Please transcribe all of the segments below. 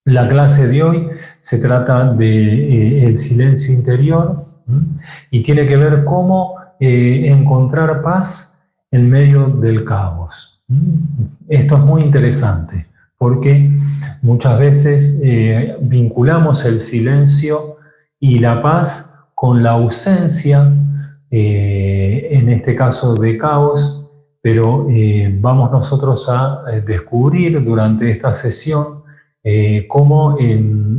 La clase de hoy se trata de el silencio interior, y tiene que ver cómo encontrar paz en medio del caos. Esto es muy interesante porque muchas veces vinculamos el silencio y la paz con la ausencia, en este caso de caos, pero vamos nosotros a descubrir durante esta sesión cómo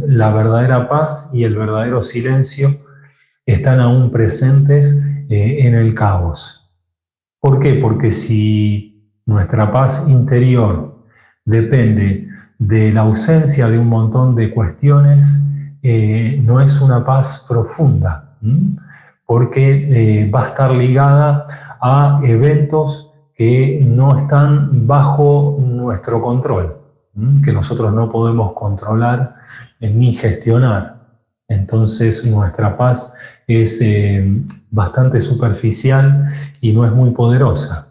la verdadera paz y el verdadero silencio están aún presentes en el caos. ¿Por qué? Porque si nuestra paz interior depende de la ausencia de un montón de cuestiones, no es una paz profunda, porque va a estar ligada a eventos que no están bajo nuestro control, que nosotros no podemos controlar ni gestionar. Entonces nuestra paz es bastante superficial y no es muy poderosa.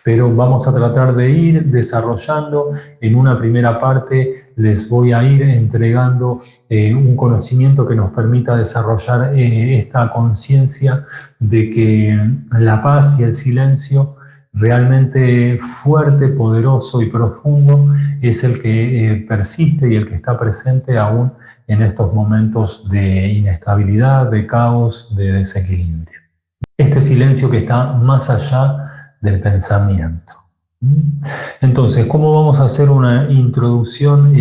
Pero vamos a tratar de ir desarrollando. En una primera parte les voy a ir entregando un conocimiento que nos permita desarrollar esta conciencia de que la paz y el silencio realmente fuerte, poderoso y profundo es el que persiste y el que está presente aún en estos momentos de inestabilidad, de caos, de desequilibrio. Este silencio que está más allá del pensamiento. Entonces, ¿cómo vamos a hacer una introducción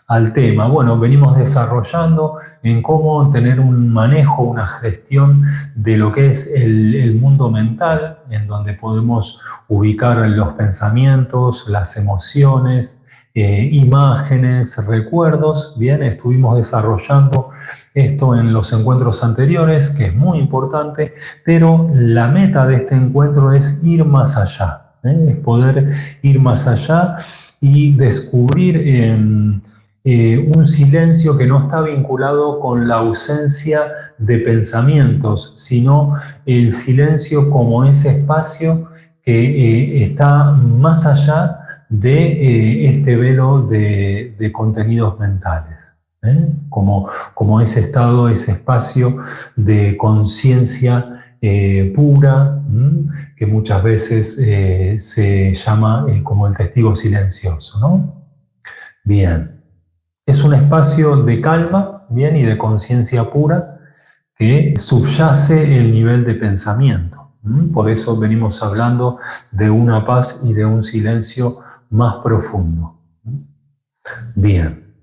al tema? Bueno, venimos desarrollando en cómo tener un manejo, una gestión de lo que es el mundo mental, en donde podemos ubicar los pensamientos, las emociones, imágenes, recuerdos. Bien, estuvimos desarrollando esto en los encuentros anteriores, que es muy importante, pero la meta de este encuentro es ir más allá. Es poder ir más allá y descubrir un silencio que no está vinculado con la ausencia de pensamientos, sino el silencio como ese espacio que está más allá de este velo de contenidos mentales. Como ese estado, ese espacio de conciencia pura, que muchas veces se llama como el testigo silencioso, ¿no? Bien, es un espacio de calma, bien, y de conciencia pura que subyace el nivel de pensamiento. Por eso venimos hablando de una paz y de un silencio más profundo. Bien,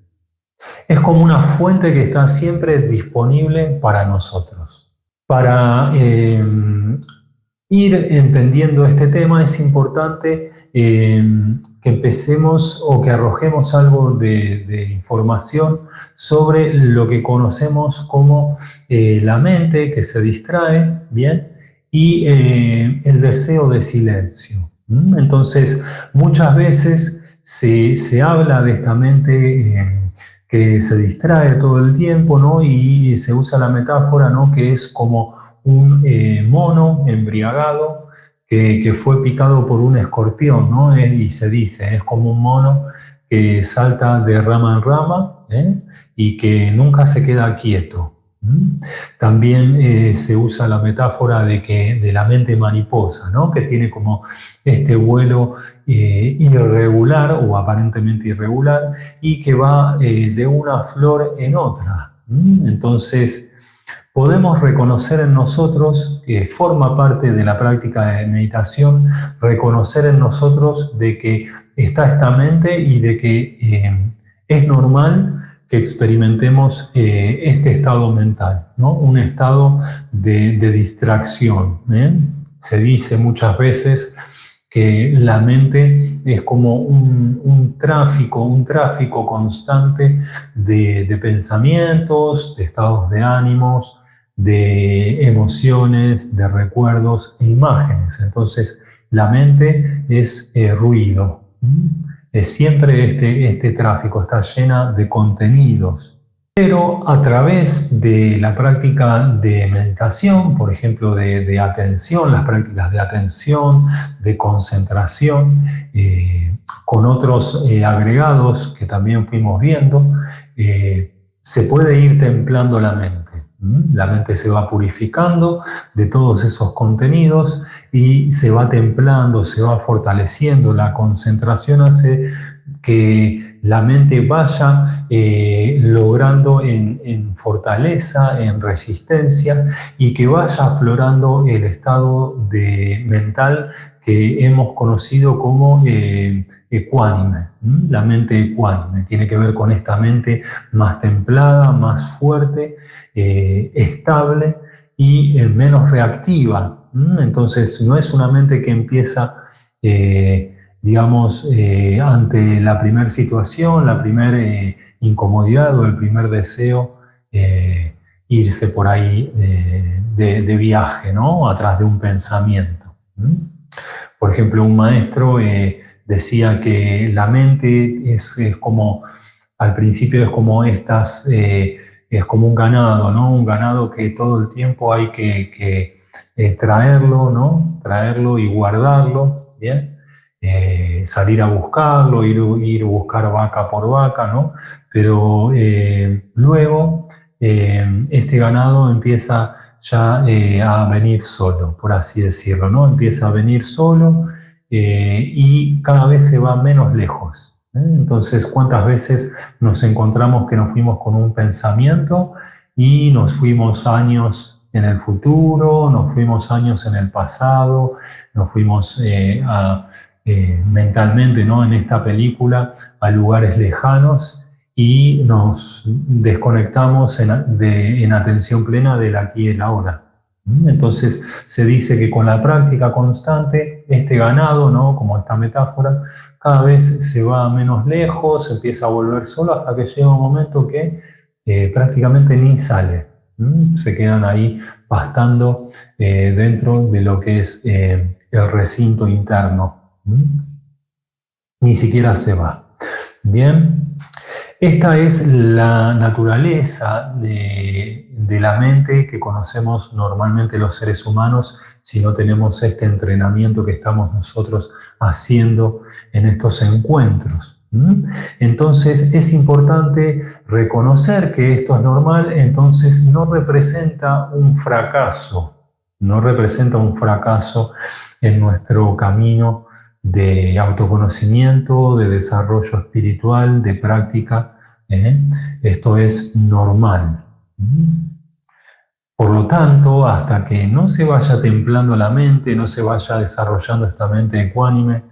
es como una fuente que está siempre disponible para nosotros. Para ir entendiendo este tema es importante que empecemos o que arrojemos algo de información sobre lo que conocemos como la mente que se distrae, ¿bien? Y el deseo de silencio. Entonces, muchas veces se habla de esta mente que se distrae todo el tiempo, ¿no? Y se usa la metáfora, ¿no? Que es como un mono embriagado que fue picado por un escorpión, ¿no? Y se dice, es como un mono que salta de rama en rama, y que nunca se queda quieto. También se usa la metáfora de la mente mariposa, ¿no? Que tiene como este vuelo irregular o aparentemente irregular y que va de una flor en otra. Entonces, podemos reconocer en nosotros, que forma parte de la práctica de meditación, reconocer en nosotros de que está esta mente y de que es normal que experimentemos este estado mental, ¿no? Un estado de distracción. Se dice muchas veces que la mente es como un tráfico constante de pensamientos, de estados de ánimos, de emociones, de recuerdos e imágenes. Entonces, la mente es ruido. Es siempre este tráfico, está llena de contenidos. Pero a través de la práctica de meditación, por ejemplo, de atención, las prácticas de atención, de concentración, con otros agregados que también fuimos viendo, se puede ir templando la mente. La mente se va purificando de todos esos contenidos y se va templando, se va fortaleciendo. La concentración hace que la mente vaya logrando en fortaleza, en resistencia y que vaya aflorando el estado mental que hemos conocido como ecuánime. La mente ecuánime tiene que ver con esta mente más templada, más fuerte, estable y menos reactiva. Entonces no es una mente que empieza digamos, ante la primera situación, la primera incomodidad o el primer deseo, irse por ahí de viaje, ¿no? Atrás de un pensamiento. Por ejemplo, un maestro decía que la mente es como, al principio es como es como un ganado, ¿no? Un ganado que todo el tiempo hay que traerlo, ¿no? Traerlo y guardarlo, ¿bien? Salir a buscarlo, ir a buscar vaca por vaca, ¿no? Pero luego este ganado empieza ya a venir solo, por así decirlo, ¿no? Empieza a venir solo y cada vez se va menos lejos. Entonces, ¿cuántas veces nos encontramos que nos fuimos con un pensamiento y nos fuimos años en el futuro, nos fuimos años en el pasado, nos fuimos mentalmente, ¿no? En esta película a lugares lejanos y nos desconectamos en atención plena del aquí y el ahora. Entonces se dice que con la práctica constante, este ganado, ¿no? Como esta metáfora, cada vez se va menos lejos, empieza a volver solo hasta que llega un momento que prácticamente ni sale. Se quedan ahí pastando dentro de lo que es el recinto interno. Ni siquiera se va. Bien, esta es la naturaleza de la mente que conocemos normalmente los seres humanos si no tenemos este entrenamiento que estamos nosotros haciendo en estos encuentros. Entonces es importante reconocer que esto es normal, entonces no representa un fracaso, no representa un fracaso en nuestro camino de autoconocimiento, de desarrollo espiritual, de práctica. Esto es normal. Por lo tanto, hasta que no se vaya templando la mente, no se vaya desarrollando esta mente ecuánime,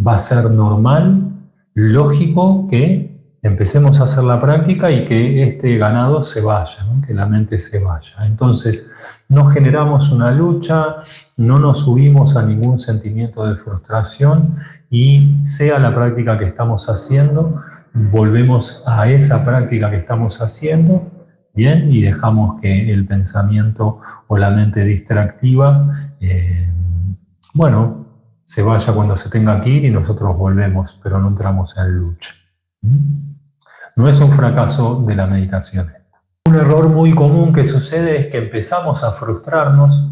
va a ser normal, lógico que empecemos a hacer la práctica y que este ganado se vaya, ¿no? Que la mente se vaya. Entonces, no generamos una lucha, no nos subimos a ningún sentimiento de frustración y sea la práctica que estamos haciendo, volvemos a esa práctica que estamos haciendo, bien, y dejamos que el pensamiento o la mente distractiva, bueno, se vaya cuando se tenga que ir y nosotros volvemos, pero no entramos en lucha. No es un fracaso de la meditación. Un error muy común que sucede es que empezamos a frustrarnos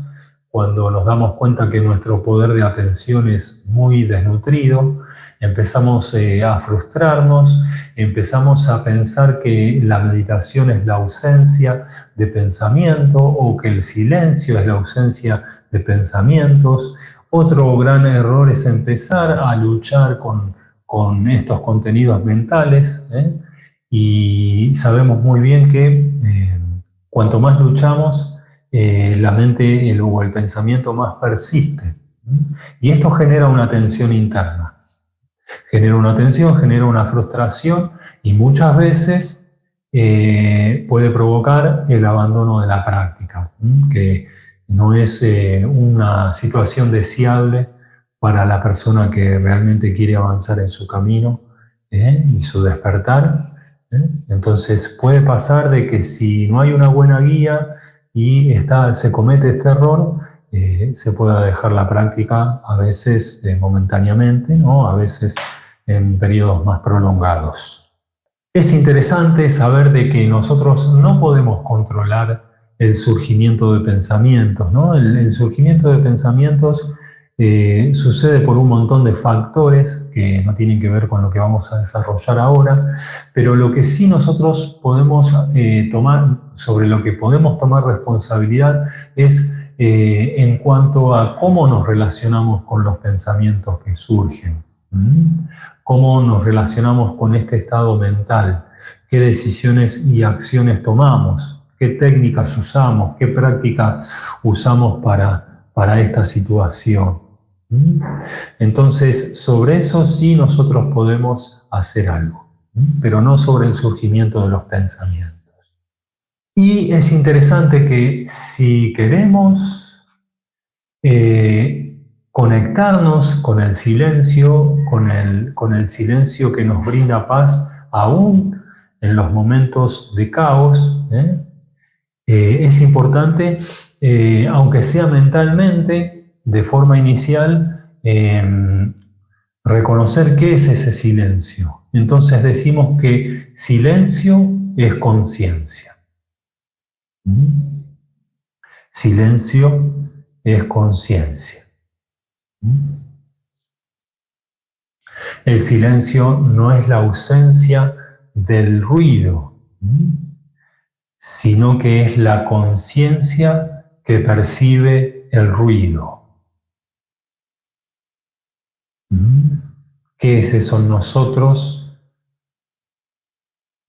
cuando nos damos cuenta que nuestro poder de atención es muy desnutrido, empezamos a frustrarnos, empezamos a pensar que la meditación es la ausencia de pensamiento o que el silencio es la ausencia de pensamientos. Otro gran error es empezar a luchar con estos contenidos mentales, y sabemos muy bien que cuanto más luchamos, la mente o el pensamiento más persiste. Y esto genera una tensión interna. Genera una tensión, genera una frustración y muchas veces puede provocar el abandono de la práctica, que no es una situación deseable para la persona que realmente quiere avanzar en su camino y su despertar. Entonces puede pasar de que si no hay una buena guía y se comete este error, se pueda dejar la práctica a veces momentáneamente, ¿no? A veces en periodos más prolongados. Es interesante saber de que nosotros no podemos controlar el surgimiento de pensamientos, ¿no? El surgimiento de pensamientos sucede por un montón de factores que no tienen que ver con lo que vamos a desarrollar ahora, pero lo que sí nosotros podemos sobre lo que podemos tomar responsabilidad es en cuanto a cómo nos relacionamos con los pensamientos que surgen. Cómo nos relacionamos con este estado mental, qué decisiones y acciones tomamos, qué técnicas usamos, qué prácticas usamos para esta situación. Entonces, sobre eso sí nosotros podemos hacer algo, pero no sobre el surgimiento de los pensamientos. Y es interesante que si queremos conectarnos con el silencio, con el silencio que nos brinda paz, aún en los momentos de caos, es importante, aunque sea mentalmente, de forma inicial, reconocer qué es ese silencio. Entonces decimos que silencio es conciencia. Silencio es conciencia. El silencio no es la ausencia del ruido, sino que es la conciencia que percibe el ruido. ¿Qué es eso en nosotros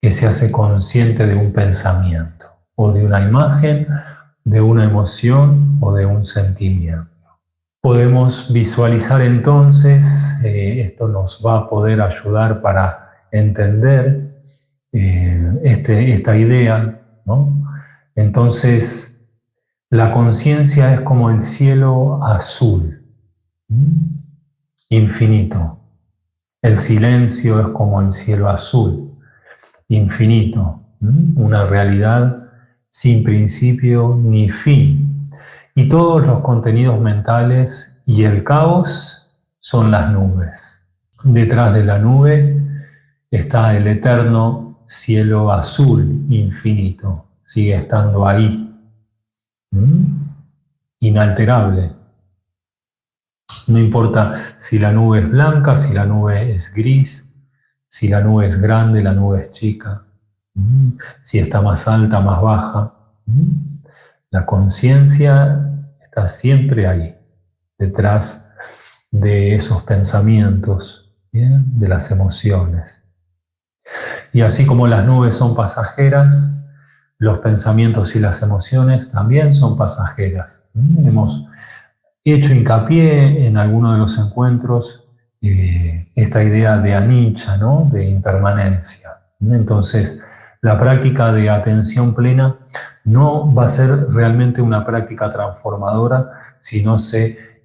que se hace consciente de un pensamiento, o de una imagen, de una emoción o de un sentimiento? Podemos visualizar entonces, esto nos va a poder ayudar para entender esta idea, ¿no? Entonces, la conciencia es como el cielo azul, infinito. El silencio es como el cielo azul, infinito, una realidad sin principio ni fin. Y todos los contenidos mentales y el caos son las nubes. Detrás de la nube está el eterno cielo azul infinito. Sigue estando ahí, inalterable. No importa si la nube es blanca, si la nube es gris, si la nube es grande, la nube es chica, si está más alta, más baja. La conciencia está siempre ahí, detrás de esos pensamientos, ¿bien? De las emociones. Y así como las nubes son pasajeras, los pensamientos y las emociones también son pasajeras. Hemos hecho hincapié en alguno de los encuentros esta idea de anicca, ¿no? De impermanencia. Entonces, la práctica de atención plena no va a ser realmente una práctica transformadora si no se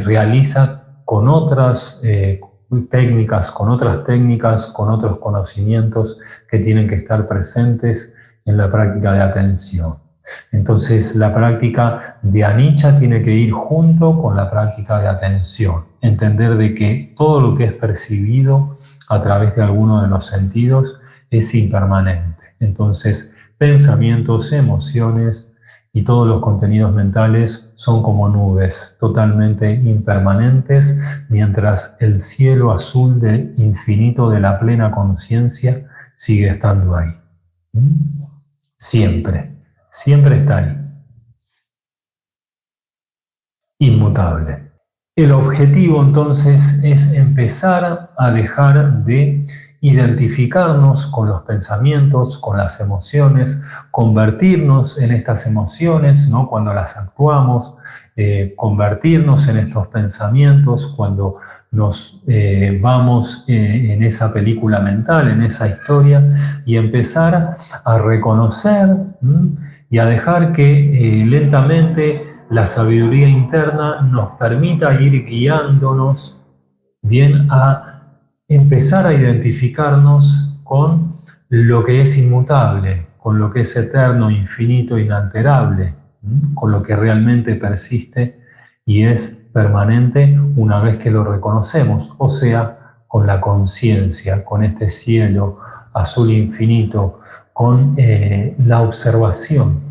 realiza con otras técnicas, con otros conocimientos que tienen que estar presentes en la práctica de atención. Entonces, la práctica de anicca tiene que ir junto con la práctica de atención. Entender de que todo lo que es percibido a través de alguno de los sentidos es impermanente. Entonces, pensamientos, emociones y todos los contenidos mentales son como nubes totalmente impermanentes, mientras el cielo azul del infinito de la plena conciencia sigue estando ahí. Siempre. Siempre está ahí. Inmutable. El objetivo entonces es empezar a dejar de identificarnos con los pensamientos, con las emociones, convertirnos en estas emociones, ¿no? Cuando las actuamos, convertirnos en estos pensamientos cuando nos vamos en esa película mental, en esa historia, y empezar a reconocer y a dejar que lentamente la sabiduría interna nos permita ir guiándonos bien a empezar a identificarnos con lo que es inmutable, con lo que es eterno, infinito, inalterable, con lo que realmente persiste y es permanente una vez que lo reconocemos, o sea, con la conciencia, con este cielo azul infinito, con la observación,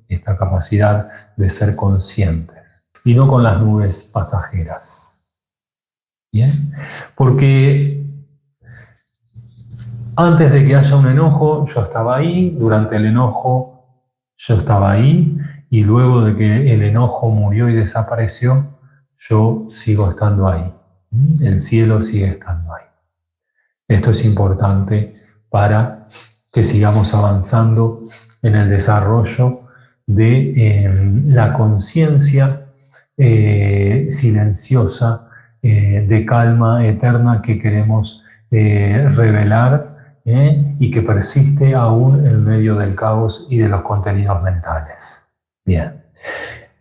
esta capacidad de ser conscientes, y no con las nubes pasajeras. ¿Bien? Porque antes de que haya un enojo, yo estaba ahí, durante el enojo, yo estaba ahí, y luego de que el enojo murió y desapareció, yo sigo estando ahí. El cielo sigue estando ahí. Esto es importante para que sigamos avanzando en el desarrollo de la conciencia silenciosa, de calma eterna que queremos revelar y que persiste aún en medio del caos y de los contenidos mentales. Bien.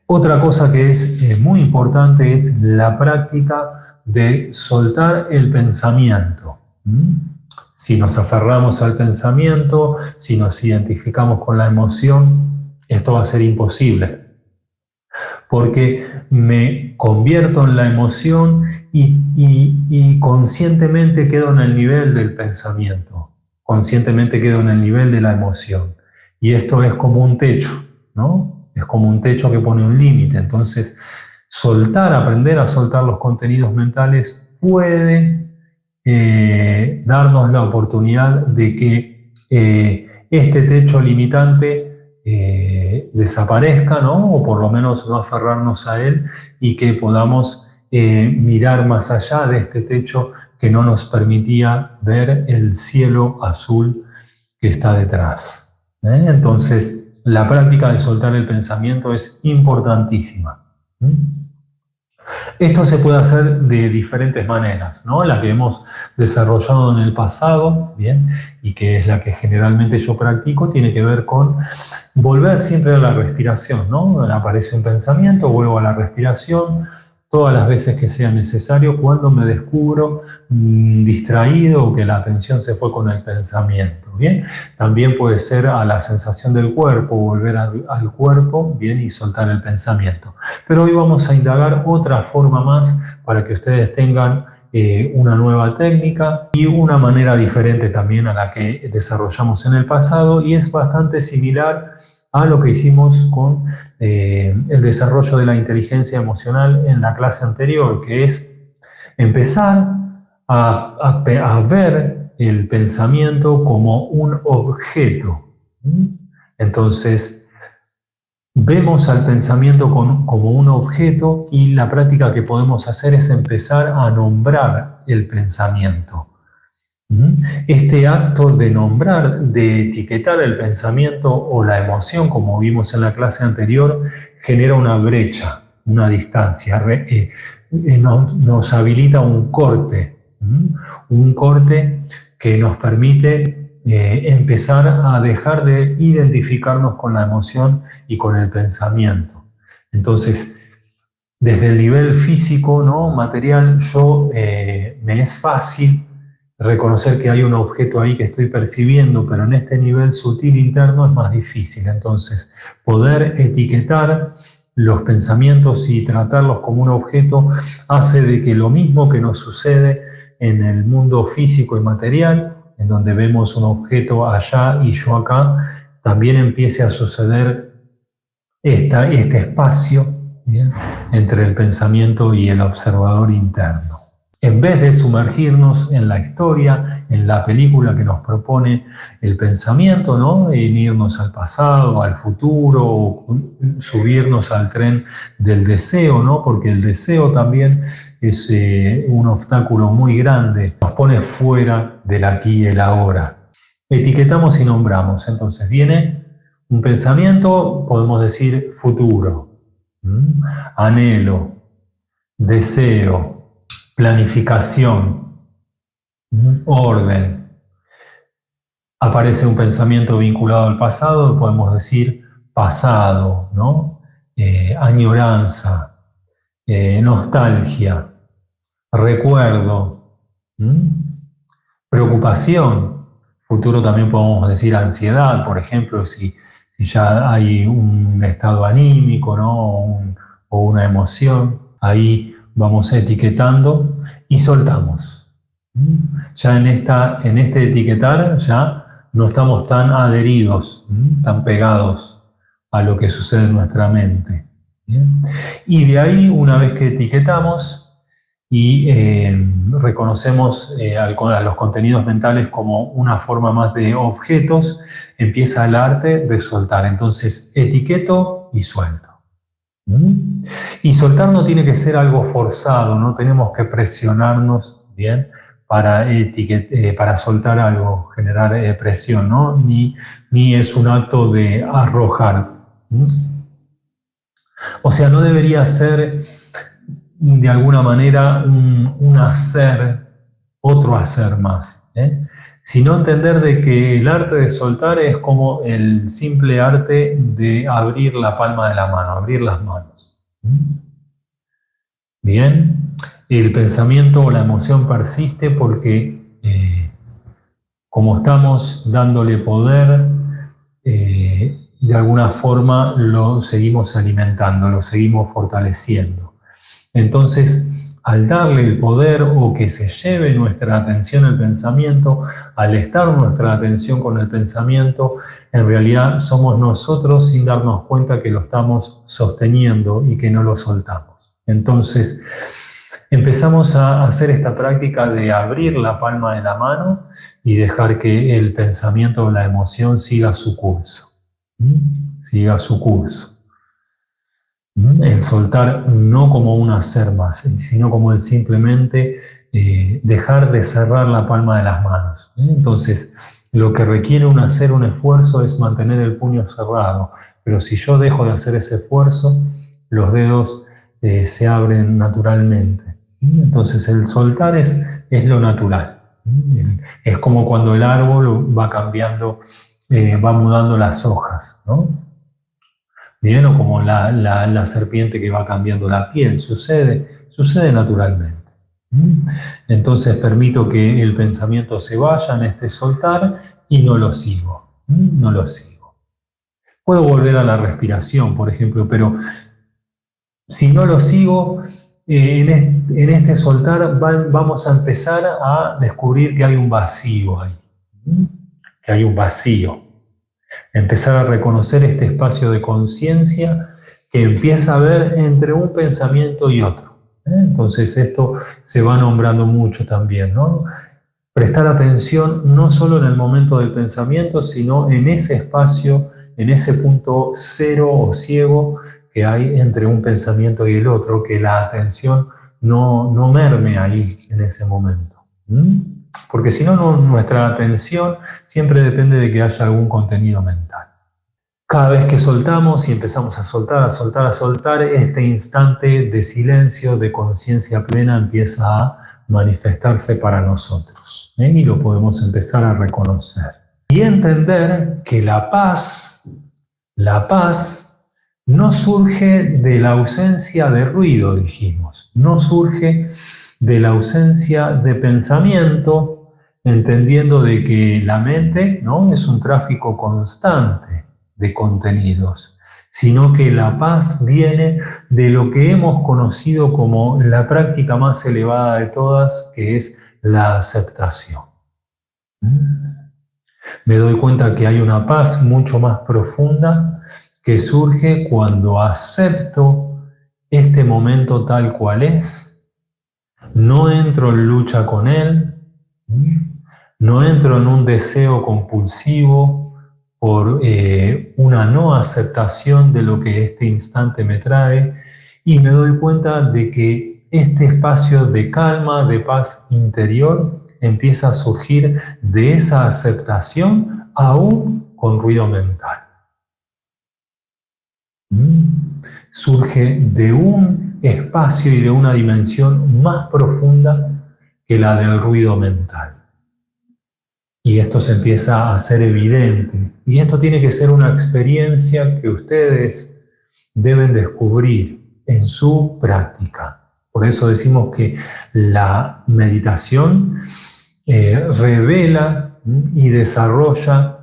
Otra cosa que es muy importante es la práctica de soltar el pensamiento. Si nos aferramos al pensamiento, si nos identificamos con la emoción, esto va a ser imposible. Porque me convierto en la emoción y conscientemente quedo en el nivel del pensamiento. Conscientemente quedo en el nivel de la emoción. Y esto es como un techo, ¿no? Es como un techo que pone un límite. Entonces, aprender a soltar los contenidos mentales puede darnos la oportunidad de que este techo limitante desaparezca, ¿no? O por lo menos no aferrarnos a él, y que podamos mirar más allá de este techo que no nos permitía ver el cielo azul que está detrás. Entonces, la práctica de soltar el pensamiento es importantísima. Esto se puede hacer de diferentes maneras, ¿no? La que hemos desarrollado en el pasado, ¿bien? Y que es la que generalmente yo practico, tiene que ver con volver siempre a la respiración, ¿no? Aparece un pensamiento, vuelvo a la respiración, todas las veces que sea necesario, cuando me descubro distraído o que la atención se fue con el pensamiento, ¿bien? También puede ser a la sensación del cuerpo, volver al cuerpo, ¿bien? Y soltar el pensamiento. Pero hoy vamos a indagar otra forma más para que ustedes tengan una nueva técnica y una manera diferente también a la que desarrollamos en el pasado, y es bastante similar a lo que hicimos con el desarrollo de la inteligencia emocional en la clase anterior, que es empezar a ver el pensamiento como un objeto. Entonces, vemos al pensamiento como un objeto, y la práctica que podemos hacer es empezar a nombrar el pensamiento. Este acto de nombrar, de etiquetar el pensamiento o la emoción, como vimos en la clase anterior, genera una brecha, una distancia, nos habilita un corte que nos permite empezar a dejar de identificarnos con la emoción y con el pensamiento. Entonces, desde el nivel físico, ¿no? Material, me es fácil reconocer que hay un objeto ahí que estoy percibiendo, pero en este nivel sutil interno es más difícil. Entonces, poder etiquetar los pensamientos y tratarlos como un objeto hace de que lo mismo que nos sucede en el mundo físico y material, en donde vemos un objeto allá y yo acá, también empiece a suceder este espacio, ¿bien?, entre el pensamiento y el observador interno. En vez de sumergirnos en la historia, en la película que nos propone el pensamiento, ¿no?, en irnos al pasado, al futuro, o subirnos al tren del deseo, ¿no?, porque el deseo también es un obstáculo muy grande, nos pone fuera del aquí y el ahora. Etiquetamos y nombramos. Entonces viene un pensamiento, podemos decir futuro, anhelo, deseo, planificación, orden. Aparece un pensamiento vinculado al pasado, podemos decir pasado, ¿no? Añoranza, nostalgia, recuerdo, preocupación. Futuro también podemos decir ansiedad, por ejemplo, si ya hay un estado anímico, ¿no?, o una emoción. Ahí vamos etiquetando y soltamos. Ya en este etiquetar ya no estamos tan adheridos, tan pegados a lo que sucede en nuestra mente. ¿Bien? Y de ahí, una vez que etiquetamos y reconocemos a los contenidos mentales como una forma más de objetos, empieza el arte de soltar. Entonces, etiqueto y suelto. Y soltar no tiene que ser algo forzado, no tenemos que presionarnos, ¿bien? Para soltar algo, generar presión, ¿no? Ni es un acto de arrojar. O sea, no debería ser de alguna manera un hacer, otro hacer más, sino entender de que el arte de soltar es como el simple arte de abrir la palma de la mano, abrir las manos. Bien, el pensamiento o la emoción persiste porque como estamos dándole poder, de alguna forma lo seguimos alimentando, lo seguimos fortaleciendo. Entonces, al darle el poder o que se lleve nuestra atención al pensamiento, al estar nuestra atención con el pensamiento, en realidad somos nosotros sin darnos cuenta que lo estamos sosteniendo y que no lo soltamos. Entonces, empezamos a hacer esta práctica de abrir la palma de la mano y dejar que el pensamiento o la emoción siga su curso. Siga su curso. El soltar no como un hacer más, sino como el simplemente dejar de cerrar la palma de las manos. Entonces, lo que requiere un hacer, un esfuerzo, es mantener el puño cerrado. Pero si yo dejo de hacer ese esfuerzo, los dedos se abren naturalmente. Entonces, el soltar es lo natural. Es como cuando el árbol va cambiando, va mudando las hojas, ¿no? Bien, o como la serpiente que va cambiando la piel, sucede naturalmente. Entonces permito que el pensamiento se vaya en este soltar y no lo sigo. No lo sigo. Puedo volver a la respiración, por ejemplo, pero si no lo sigo, en este soltar vamos a empezar a descubrir que hay un vacío ahí. Que hay un vacío. Empezar a reconocer este espacio de conciencia que empieza a ver entre un pensamiento y otro. Entonces esto se va nombrando mucho también, ¿no? Prestar atención no solo en el momento del pensamiento, sino en ese espacio, en ese punto cero o ciego que hay entre un pensamiento y el otro, que la atención no merme ahí en ese momento. Porque si no, nuestra atención siempre depende de que haya algún contenido mental. Cada vez que soltamos y empezamos a soltar, este instante de silencio, de conciencia plena, empieza a manifestarse para nosotros. Y lo podemos empezar a reconocer. Y entender que la paz no surge de la ausencia de ruido, dijimos. No surge de la ausencia de pensamiento, entendiendo de que la mente, ¿no?, es un tráfico constante de contenidos, sino que la paz viene de lo que hemos conocido como la práctica más elevada de todas, que es la aceptación. Me doy cuenta que hay una paz mucho más profunda que surge cuando acepto este momento tal cual es, no entro en lucha con él, no entro en un deseo compulsivo por una no aceptación de lo que este instante me trae, y me doy cuenta de que este espacio de calma, de paz interior, empieza a surgir de esa aceptación aún con ruido mental. Surge de un espacio y de una dimensión más profunda que la del ruido mental. Y esto se empieza a hacer evidente. Y esto tiene que ser una experiencia que ustedes deben descubrir en su práctica. Por eso decimos que la meditación revela y desarrolla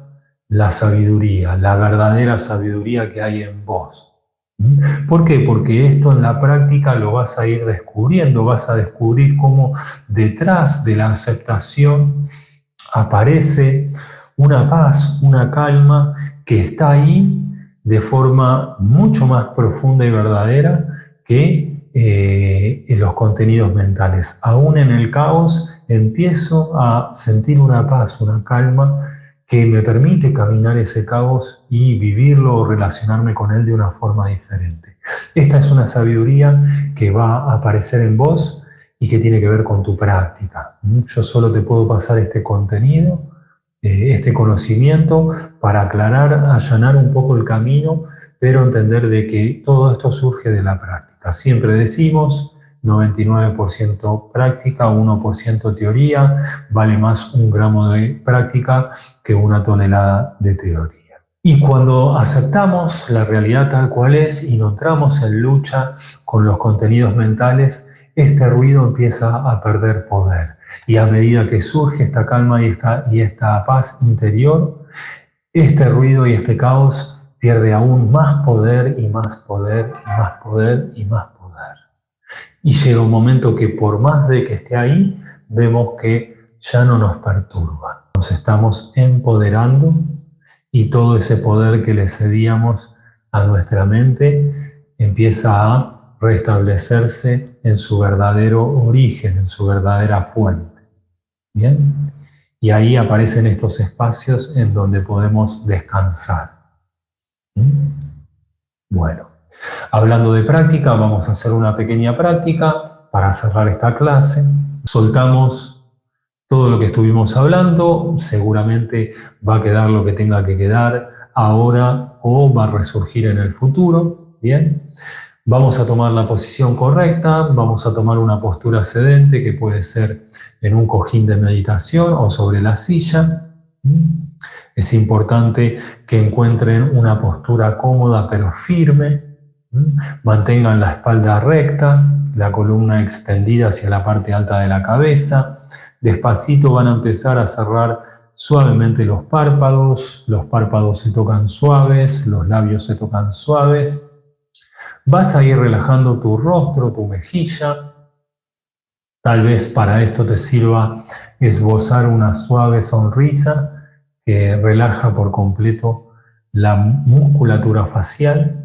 la sabiduría, la verdadera sabiduría que hay en vos. ¿Por qué? Porque esto en la práctica lo vas a ir descubriendo, vas a descubrir cómo detrás de la aceptación aparece una paz, una calma que está ahí de forma mucho más profunda y verdadera que en los contenidos mentales. Aún en el caos empiezo a sentir una paz, una calma que me permite caminar ese caos y vivirlo o relacionarme con él de una forma diferente. Esta es una sabiduría que va a aparecer en vos y que tiene que ver con tu práctica. Yo solo te puedo pasar este contenido, este conocimiento para aclarar, allanar un poco el camino, pero entender de que todo esto surge de la práctica. Siempre decimos 99% práctica, 1% teoría, vale más un gramo de práctica que una tonelada de teoría. Y cuando aceptamos la realidad tal cual es y no entramos en lucha con los contenidos mentales, este ruido empieza a perder poder. Y a medida que surge esta calma y esta paz interior, este ruido y este caos pierde aún más poder y más poder y más poder y más poder. Y llega un momento que por más de que esté ahí, vemos que ya no nos perturba. Nos estamos empoderando y todo ese poder que le cedíamos a nuestra mente empieza a restablecerse en su verdadero origen, en su verdadera fuente. ¿Bien? Y ahí aparecen estos espacios en donde podemos descansar. Bueno, hablando de práctica, vamos a hacer una pequeña práctica para cerrar esta clase. Soltamos todo lo que estuvimos hablando, seguramente va a quedar lo que tenga que quedar ahora o va a resurgir en el futuro. Bien, vamos a tomar la posición correcta, vamos a tomar una postura sedente que puede ser en un cojín de meditación o sobre la silla. Es importante que encuentren una postura cómoda pero firme. Mantengan la espalda recta, la columna extendida hacia la parte alta de la cabeza. Despacito van a empezar a cerrar suavemente los párpados se tocan suaves, los labios se tocan suaves. Vas a ir relajando tu rostro, tu mejilla. Tal vez para esto te sirva esbozar una suave sonrisa que relaja por completo la musculatura facial.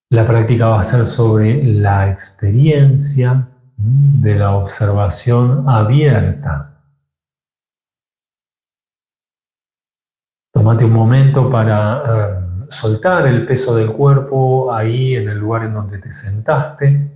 La práctica va a ser sobre la experiencia de la observación abierta. Tómate un momento para soltar el peso del cuerpo ahí en el lugar en donde te sentaste.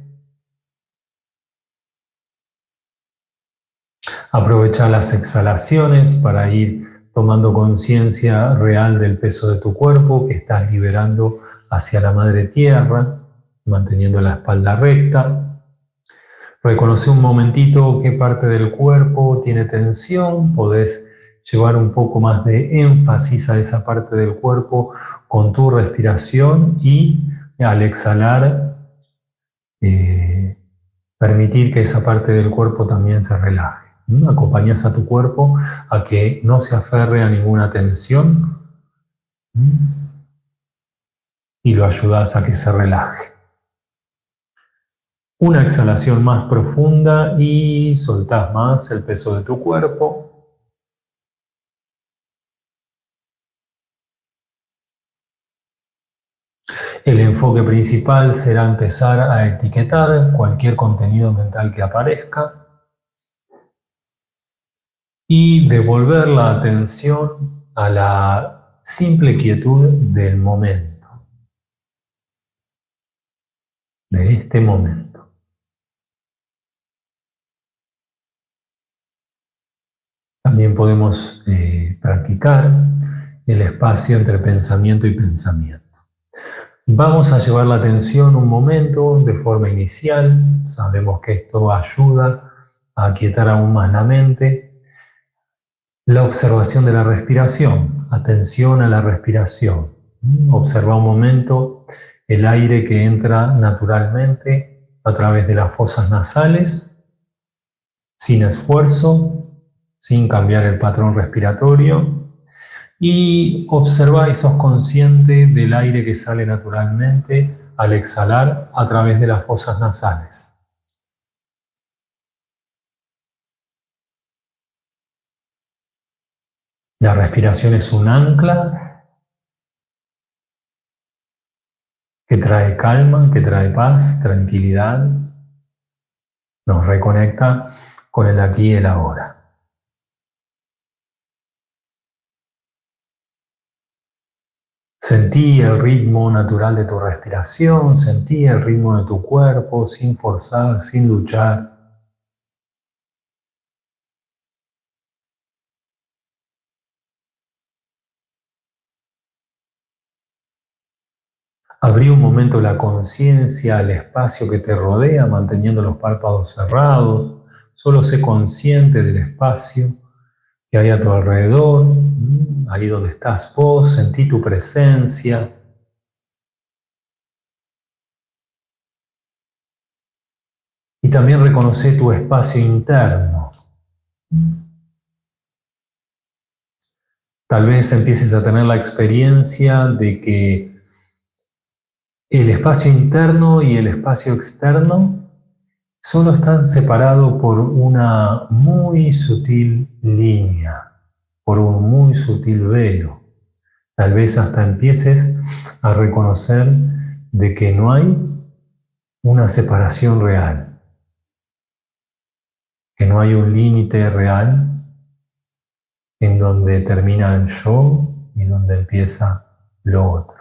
Aprovecha las exhalaciones para ir tomando conciencia real del peso de tu cuerpo que estás liberando hacia la madre tierra, manteniendo la espalda recta. Reconoce un momentito qué parte del cuerpo tiene tensión, podés llevar un poco más de énfasis a esa parte del cuerpo con tu respiración y al exhalar permitir que esa parte del cuerpo también se relaje. Acompañas a tu cuerpo a que no se aferre a ninguna tensión y lo ayudas a que se relaje. Una exhalación más profunda y soltás más el peso de tu cuerpo. El enfoque principal será empezar a etiquetar cualquier contenido mental que aparezca y devolver la atención a la simple quietud del momento, de este momento. También podemos practicar el espacio entre pensamiento y pensamiento. Vamos a llevar la atención un momento de forma inicial. Sabemos que esto ayuda a aquietar aún más la mente. La observación de la respiración. Atención a la respiración. Observa un momento el aire que entra naturalmente a través de las fosas nasales, sin esfuerzo. sin cambiar el patrón respiratorio. Y observa y sos consciente del aire que sale naturalmente al exhalar a través de las fosas nasales. La respiración es un ancla que trae calma, que trae paz, tranquilidad, nos reconecta con el aquí y el ahora. Sentí el ritmo natural de tu respiración, sentí el ritmo de tu cuerpo sin forzar, sin luchar. Abrí un momento la conciencia al espacio que te rodea, manteniendo los párpados cerrados. Solo sé consciente del espacio que hay a tu alrededor, ahí donde estás vos, sentí tu presencia. Y también reconoce tu espacio interno. Tal vez empieces a tener la experiencia de que el espacio interno y el espacio externo solo están separados por una muy sutil línea, por un muy sutil velo. Tal vez hasta empieces a reconocer de que no hay una separación real, que no hay un límite real en donde termina el yo y donde empieza lo otro.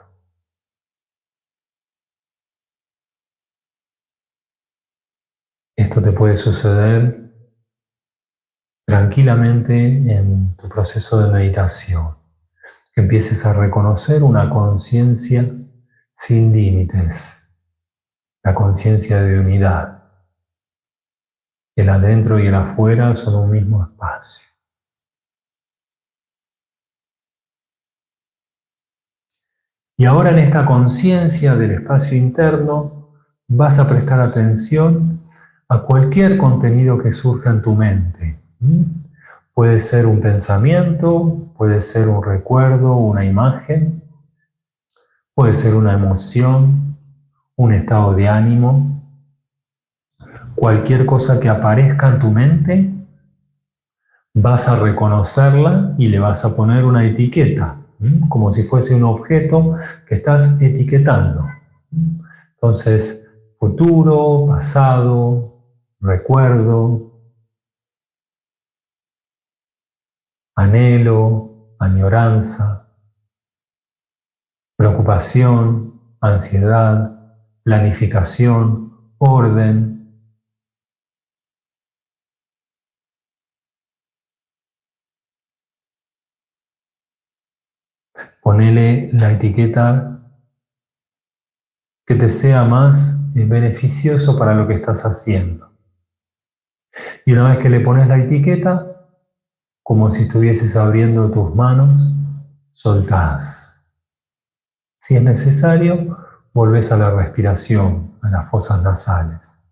Esto te puede suceder tranquilamente en tu proceso de meditación, que empieces a reconocer una conciencia sin límites, la conciencia de unidad. El adentro y el afuera son un mismo espacio. Y ahora en esta conciencia del espacio interno vas a prestar atención a cualquier contenido que surja en tu mente. Puede ser un pensamiento, puede ser un recuerdo, una imagen, puede ser una emoción, un estado de ánimo. Cualquier cosa que aparezca en tu mente, vas a reconocerla y le vas a poner una etiqueta, como si fuese un objeto que estás etiquetando. Entonces, futuro, pasado, recuerdo, anhelo, añoranza, preocupación, ansiedad, planificación, orden. Ponele la etiqueta que te sea más beneficioso para lo que estás haciendo. Y una vez que le pones la etiqueta, como si estuvieses abriendo tus manos, soltás. Si es necesario, volvés a la respiración, a las fosas nasales.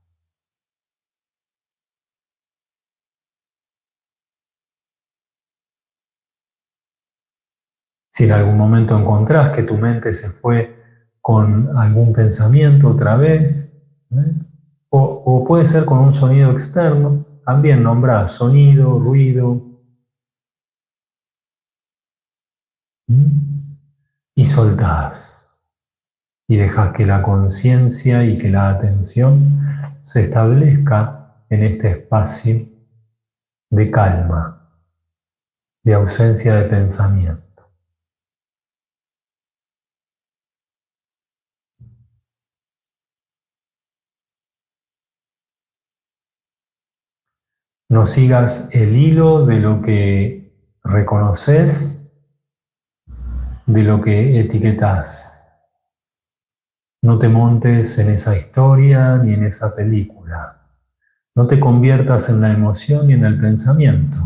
Si en algún momento encontrás que tu mente se fue con algún pensamiento otra vez, o puede ser con un sonido externo, también nombrá sonido, ruido, y soltás. Y dejas que la conciencia y que la atención se establezca en este espacio de calma, de ausencia de pensamiento. No sigas el hilo de lo que reconoces, de lo que etiquetas. No te montes en esa historia ni en esa película. No te conviertas en la emoción ni en el pensamiento.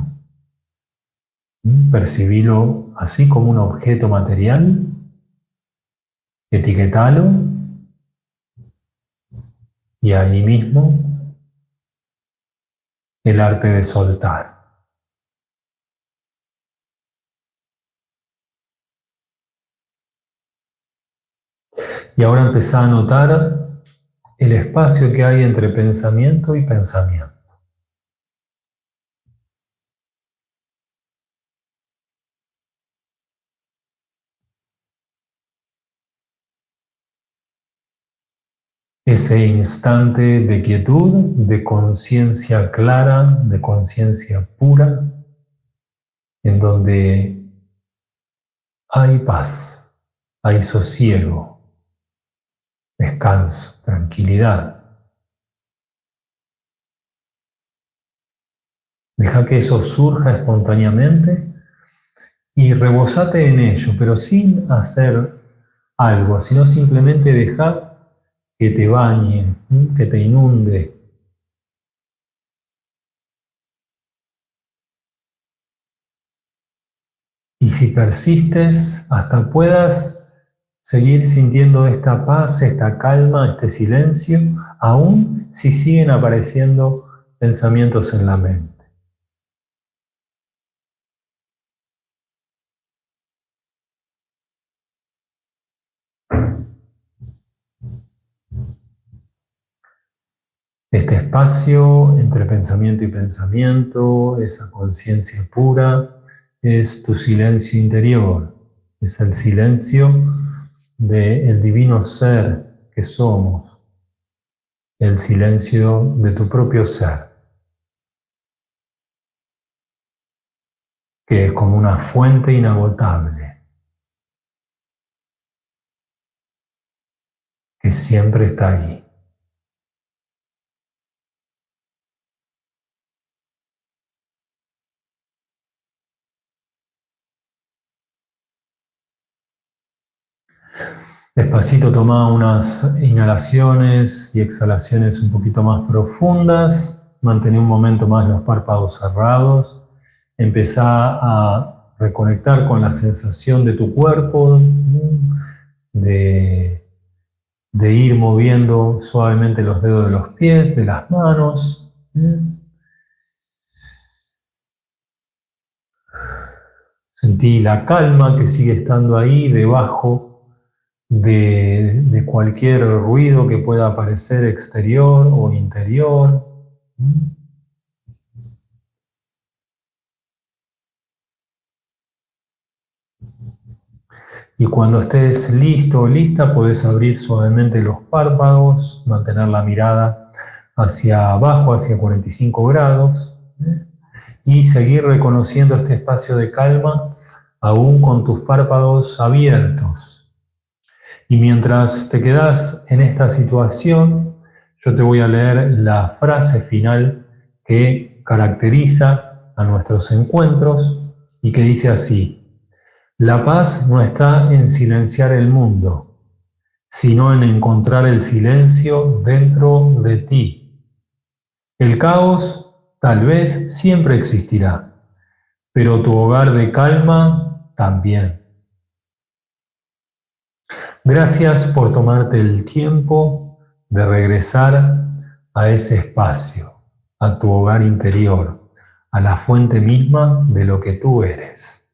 Percibilo así como un objeto material, etiquetalo y ahí mismo el arte de soltar. Y ahora empezá a notar el espacio que hay entre pensamiento y pensamiento. Ese instante de quietud, de conciencia clara, de conciencia pura, en donde hay paz, hay sosiego, descanso, tranquilidad. Deja que eso surja espontáneamente y rebosate en ello, pero sin hacer algo, sino simplemente dejar que te bañe, que te inunde. Y si persistes, hasta puedas seguir sintiendo esta paz, esta calma, este silencio, aun si siguen apareciendo pensamientos en la mente. Este espacio entre pensamiento y pensamiento, esa conciencia pura, es tu silencio interior, es el silencio del divino ser que somos, el silencio de tu propio ser, que es como una fuente inagotable, que siempre está ahí. Despacito toma unas inhalaciones y exhalaciones un poquito más profundas. Mantén un momento más los párpados cerrados. Empezá a reconectar con la sensación de tu cuerpo, de ir moviendo suavemente los dedos de los pies, de las manos. Sentí la calma que sigue estando ahí debajo de cualquier ruido que pueda aparecer exterior o interior. Y cuando estés listo o lista, podés abrir suavemente los párpados, mantener la mirada hacia abajo, hacia 45 grados, y seguir reconociendo este espacio de calma aún con tus párpados abiertos. Y mientras te quedas en esta situación, yo te voy a leer la frase final que caracteriza a nuestros encuentros y que dice así: la paz no está en silenciar el mundo, sino en encontrar el silencio dentro de ti. El caos tal vez siempre existirá, pero tu hogar de calma también. Gracias por tomarte el tiempo de regresar a ese espacio, a tu hogar interior, a la fuente misma de lo que tú eres.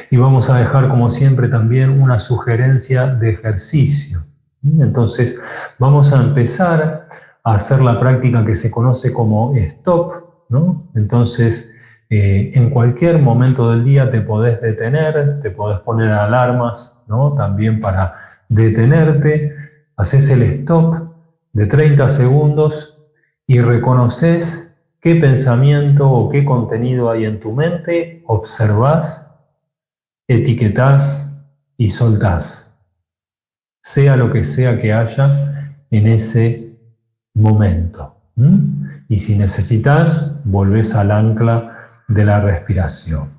Y vamos a dejar, como siempre, también una sugerencia de ejercicio. Entonces, vamos a empezar a hacer la práctica que se conoce como stop, ¿no? Entonces, en cualquier momento del día te podés detener, te podés poner alarmas, ¿no? También para detenerte, haces el stop de 30 segundos y reconoces qué pensamiento o qué contenido hay en tu mente, observás, etiquetás y soltás, sea lo que sea que haya en ese momento. Y si necesitas, volvés al ancla de la respiración.